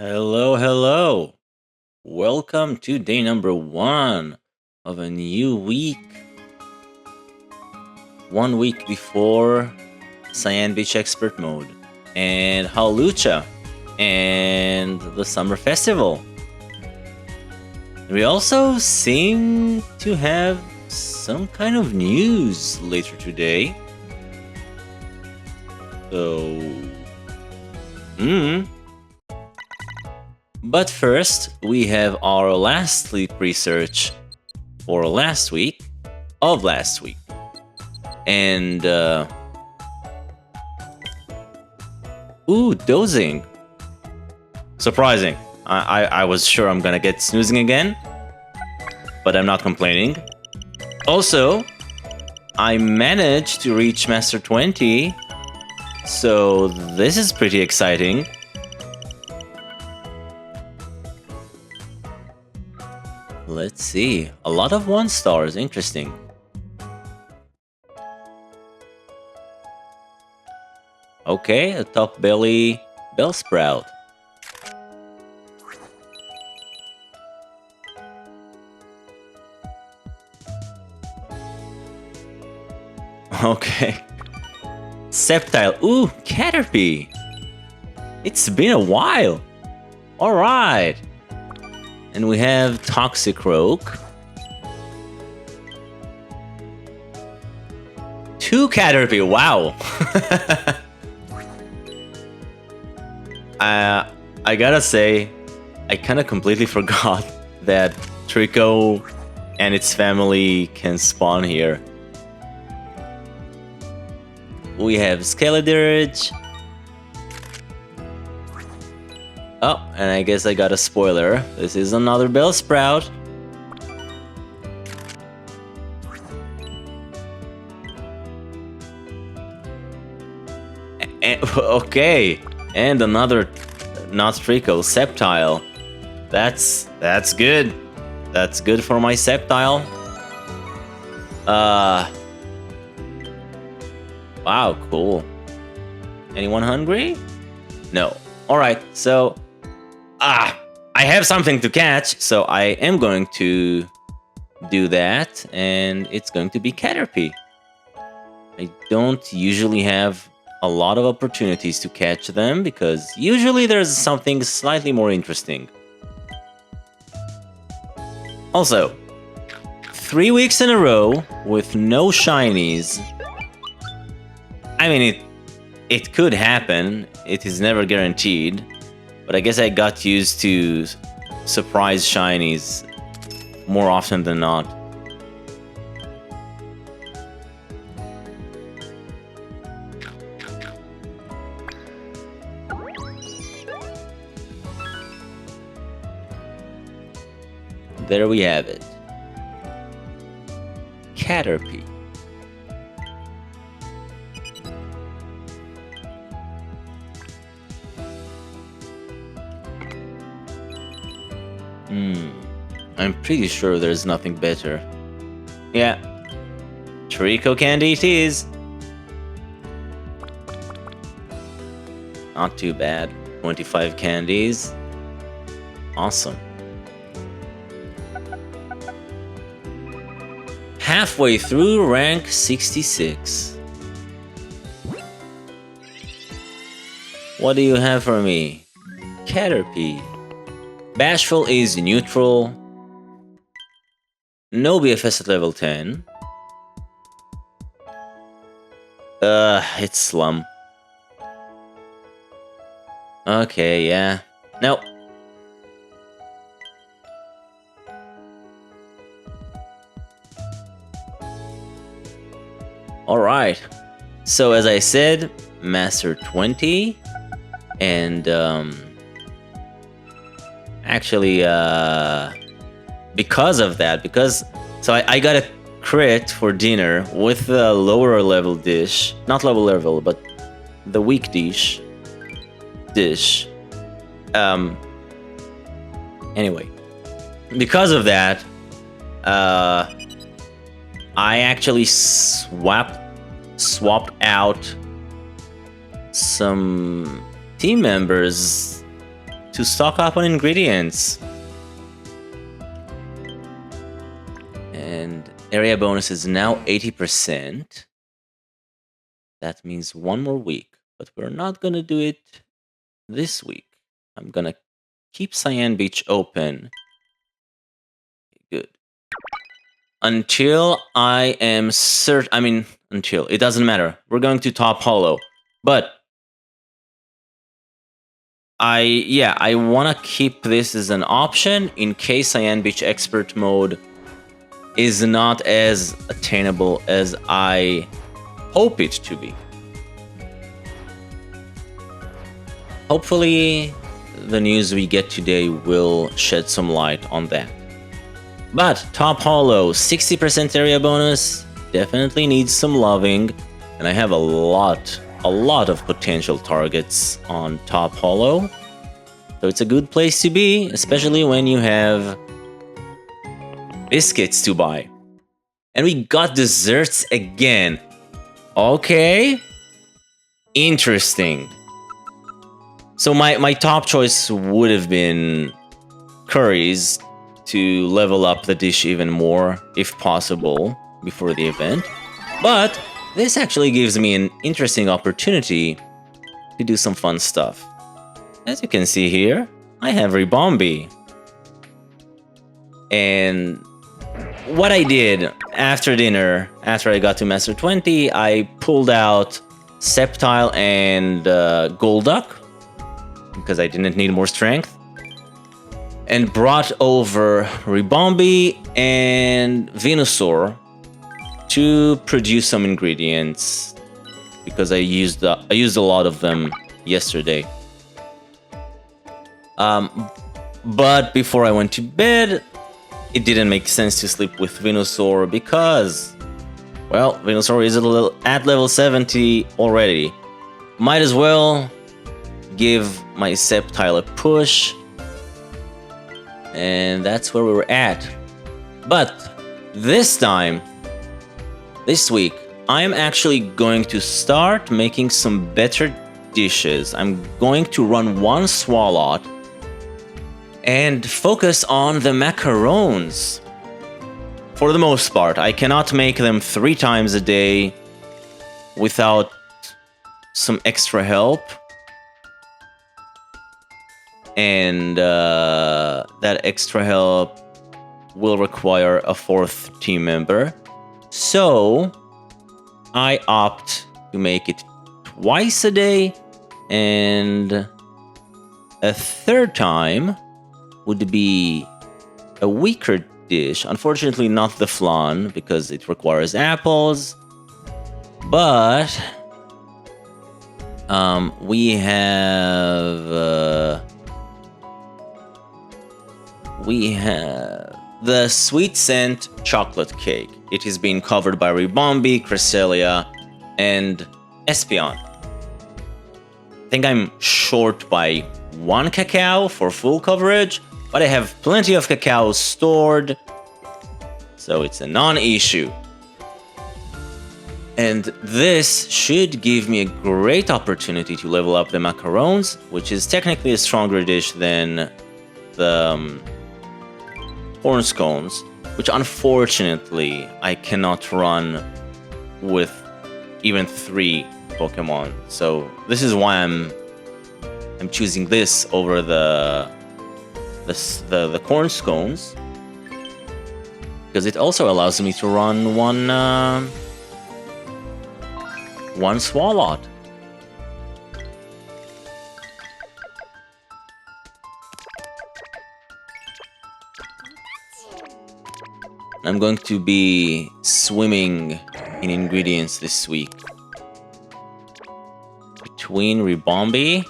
Hello, hello. Welcome to day number 1 of a new week. 1 week before Cyan Beach Expert Mode and Halucha and the Summer Festival. We also seem to have some kind of news later today. So, But first, we have our last sleep research for last week. And, dozing. Surprising. I was sure I'm gonna get snoozing again, but I'm not complaining. Also, I managed to reach Master 20, so this is pretty exciting. Let's see. A lot of 1 stars. Interesting. Okay, a top belly Bellsprout. Okay. Sceptile. Ooh, Caterpie. It's been a while. Alright. And we have Toxicroak. 2 Caterpie, wow! I gotta say, I kinda completely forgot that Trico and its family can spawn here. We have Skeledirge. Oh, and I guess I got a spoiler. This is another Bellsprout. Okay, and another not Trico, Sceptile. That's good. That's good for my Sceptile. Wow, cool. Anyone hungry? No. Alright, so I have something to catch, so I am going to do that, and it's going to be Caterpie. I don't usually have a lot of opportunities to catch them, because usually there's something slightly more interesting. Also, 3 weeks in a row with no shinies. I mean, it could happen. It is never guaranteed. But I guess I got used to surprise shinies more often than not. There we have it. Caterpie. I'm pretty sure there's nothing better. Yeah. Trico candy it is. Not too bad. 25 candies. Awesome. Halfway through rank 66. What do you have for me? Caterpie. Bashful is neutral. No BFS at level 10. It's Slum. Okay, yeah. Nope. Alright. So as I said, Master 20. And, actually, because of that, so I got a crit for dinner with the lower level dish, not lower level, but the weak dish. Anyway, because of that, I actually swapped out some team members to stock up on ingredients. And area bonus is now 80%. That means one more week, but we're not gonna do it this week. I'm gonna keep Cyan Beach open. Good. Until I am certain, until, it doesn't matter. We're going to Taupe Hollow. But I want to keep this as an option in case Cyan Beach Expert Mode is not as attainable as I hope it to be. Hopefully, the news we get today will shed some light on that. But Taupe Hollow, 60% area bonus, definitely needs some loving, and I have a lot of potential targets on Taupe Hollow. So it's a good place to be, especially when you have biscuits to buy. And we got desserts again. Okay. Interesting. So my top choice would have been curries to level up the dish even more, if possible, before the event. But this actually gives me an interesting opportunity to do some fun stuff. As you can see here, I have Ribombi. And what I did after dinner, after I got to Master 20, I pulled out Sceptile and Golduck, because I didn't need more strength, and brought over Ribombi and Venusaur to produce some ingredients, because I used a lot of them yesterday. But before I went to bed, it didn't make sense to sleep with Venusaur because, well, Venusaur is at level 70 already. Might as well give my Sceptile a push. And that's where we were at. But this time, this week, I'm actually going to start making some better dishes. I'm going to run one Swalot and focus on the macarons. For the most part, I cannot make them 3 times a day without some extra help. And that extra help will require a 4th team member. So I opt to make it twice a day, and a 3rd time would be a weaker dish. Unfortunately, not the flan, because it requires apples. But we have the sweet scent chocolate cake. It is being covered by Ribombi, Cresselia, and Espeon. I think I'm short by 1 cacao for full coverage, but I have plenty of cacao stored, so it's a non-issue. And this should give me a great opportunity to level up the macarons, which is technically a stronger dish than the corn scones, which unfortunately I cannot run with even 3 Pokemon. So this is why I'm choosing this over the corn scones, because it also allows me to run one Swalot. I'm going to be swimming in ingredients this week. Between Ribombi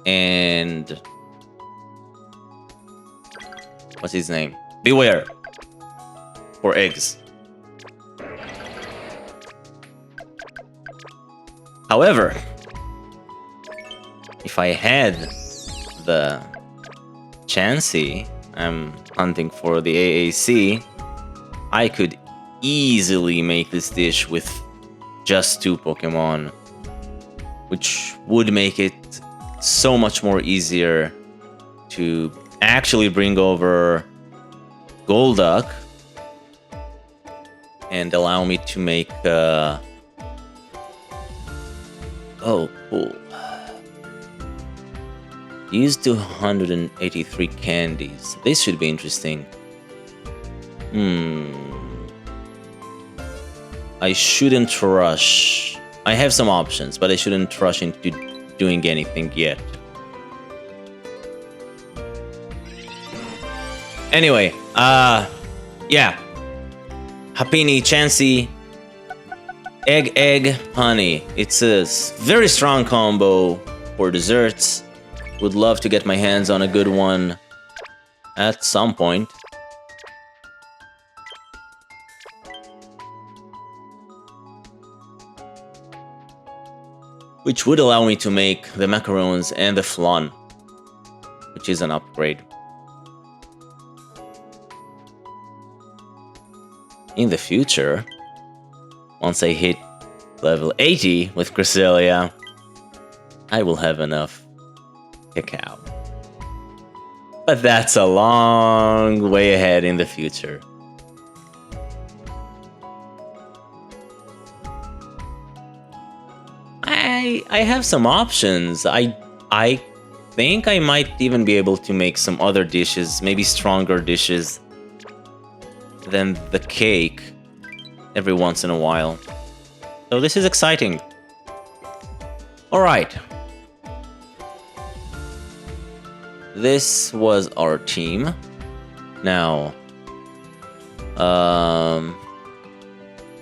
and what's his name? Beware for eggs. However, if I had the Chansey, I'm hunting for the AAC, I could easily make this dish with just 2 Pokemon, which would make it so much more easier to actually bring over Golduck and allow me to make oh, cool. Use 283 candies. This should be interesting. I shouldn't rush. I have some options, but I shouldn't rush into doing anything yet. Anyway, yeah. Happiny, Chansey, egg, honey. It's a very strong combo for desserts. Would love to get my hands on a good one at some point. Which would allow me to make the macarons and the flan, which is an upgrade. In the future, once I hit level 80 with Cresselia, I will have enough cacao. But that's a long way ahead in the future. I have some options. I think I might even be able to make some other dishes, maybe stronger dishes than the cake every once in a while. So this is exciting. All right. This was our team. Now,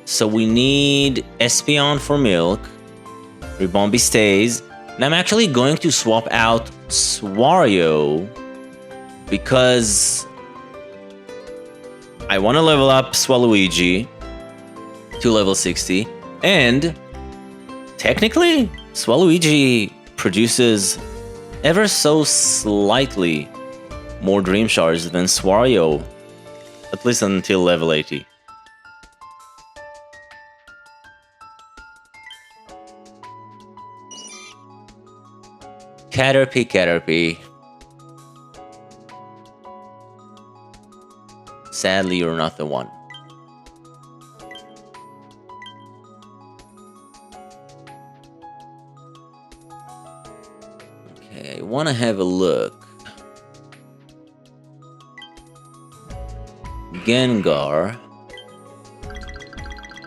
so we need Espeon for milk. Ribombee stays. And I'm actually going to swap out Swario because I want to level up Swaluigi to level 60. And technically, Swaluigi produces ever so slightly more Dream Shards than Swario, at least until level 80. Caterpie. Sadly, you're not the one. Okay, I want to have a look. Gengar.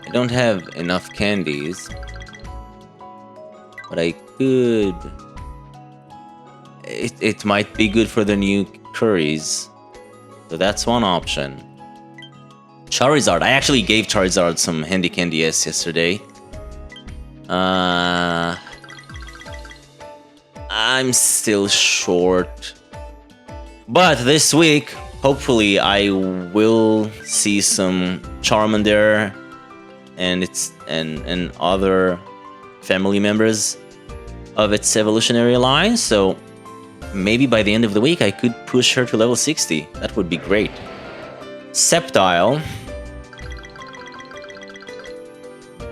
I don't have enough candies, but I could... It might be good for the new curries. So that's one option. Charizard. I actually gave Charizard some Handy Candy S yesterday. I'm still short. But this week, hopefully, I will see some Charmander and other family members of its evolutionary line. So maybe by the end of the week, I could push her to level 60. That would be great. Sceptile.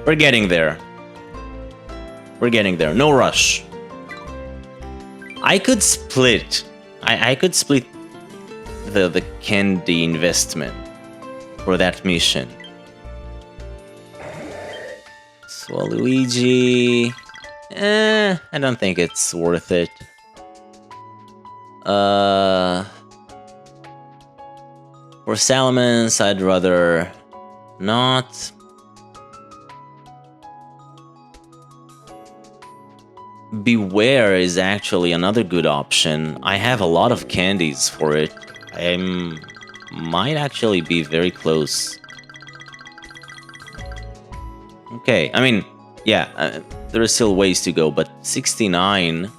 We're getting there. We're getting there. No rush. I could split. I could split the candy investment for that mission. Swaluigi. I don't think it's worth it. For Salamence, I'd rather not. Beware is actually another good option. I have a lot of candies for it. I might actually be very close. Okay, I mean, yeah, there are still ways to go, but 69...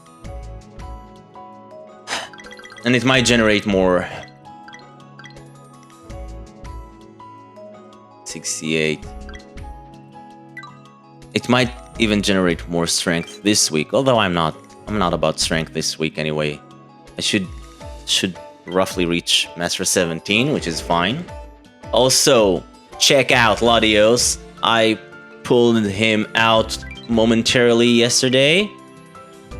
And it might generate more. 68. It might even generate more strength this week. Although I'm not about strength this week anyway. I should roughly reach Master 17, which is fine. Also, check out Latios. I pulled him out momentarily yesterday.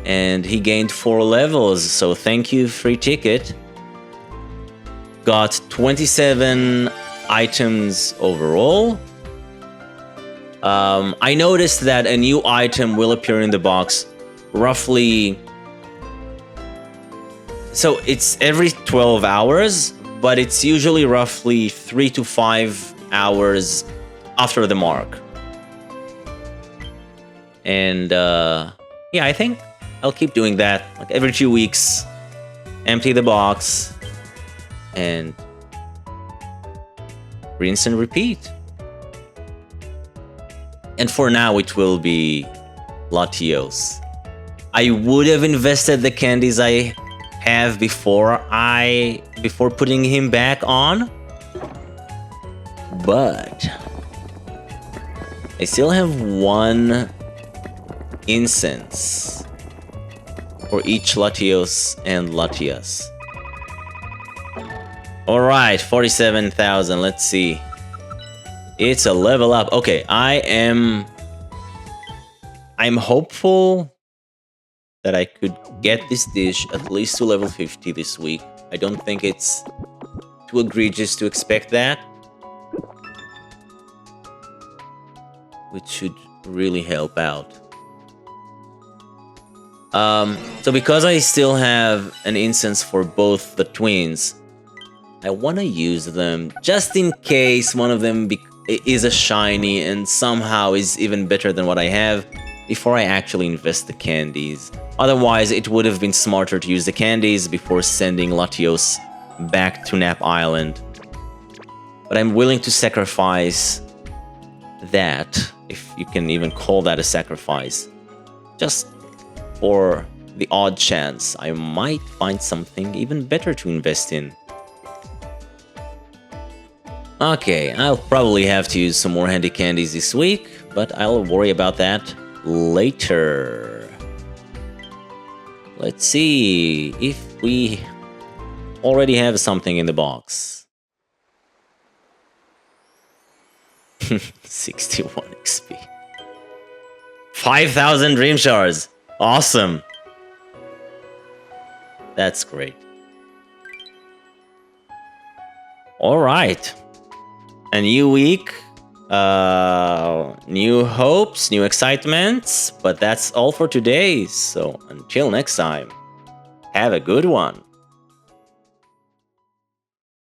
And he gained 4 levels, so thank you, free ticket. Got 27 items overall. I noticed that a new item will appear in the box roughly... So it's every 12 hours, but it's usually roughly 3 to 5 hours after the mark. And yeah, I think I'll keep doing that. Like every 2 weeks, empty the box, and rinse and repeat. And for now, it will be Latios. I would have invested the candies I have before putting him back on, but I still have 1 incense for each Latios and Latias. All right, 47,000. Let's see. It's a level up. Okay, I'm hopeful that I could get this dish at least to level 50 this week. I don't think it's too egregious to expect that, which should really help out. So because I still have an incense for both the twins, I want to use them just in case one of them is a shiny and somehow is even better than what I have before I actually invest the candies. Otherwise, it would have been smarter to use the candies before sending Latios back to Nap Island. But I'm willing to sacrifice that, if you can even call that a sacrifice, just for the odd chance I might find something even better to invest in. Okay, I'll probably have to use some more handy candies this week, but I'll worry about that later. Let's see if we already have something in the box. 61 XP. 5,000 dream shards. Awesome. That's great. All right. A new week, new hopes, new excitements, but that's all for today. So until next time, have a good one.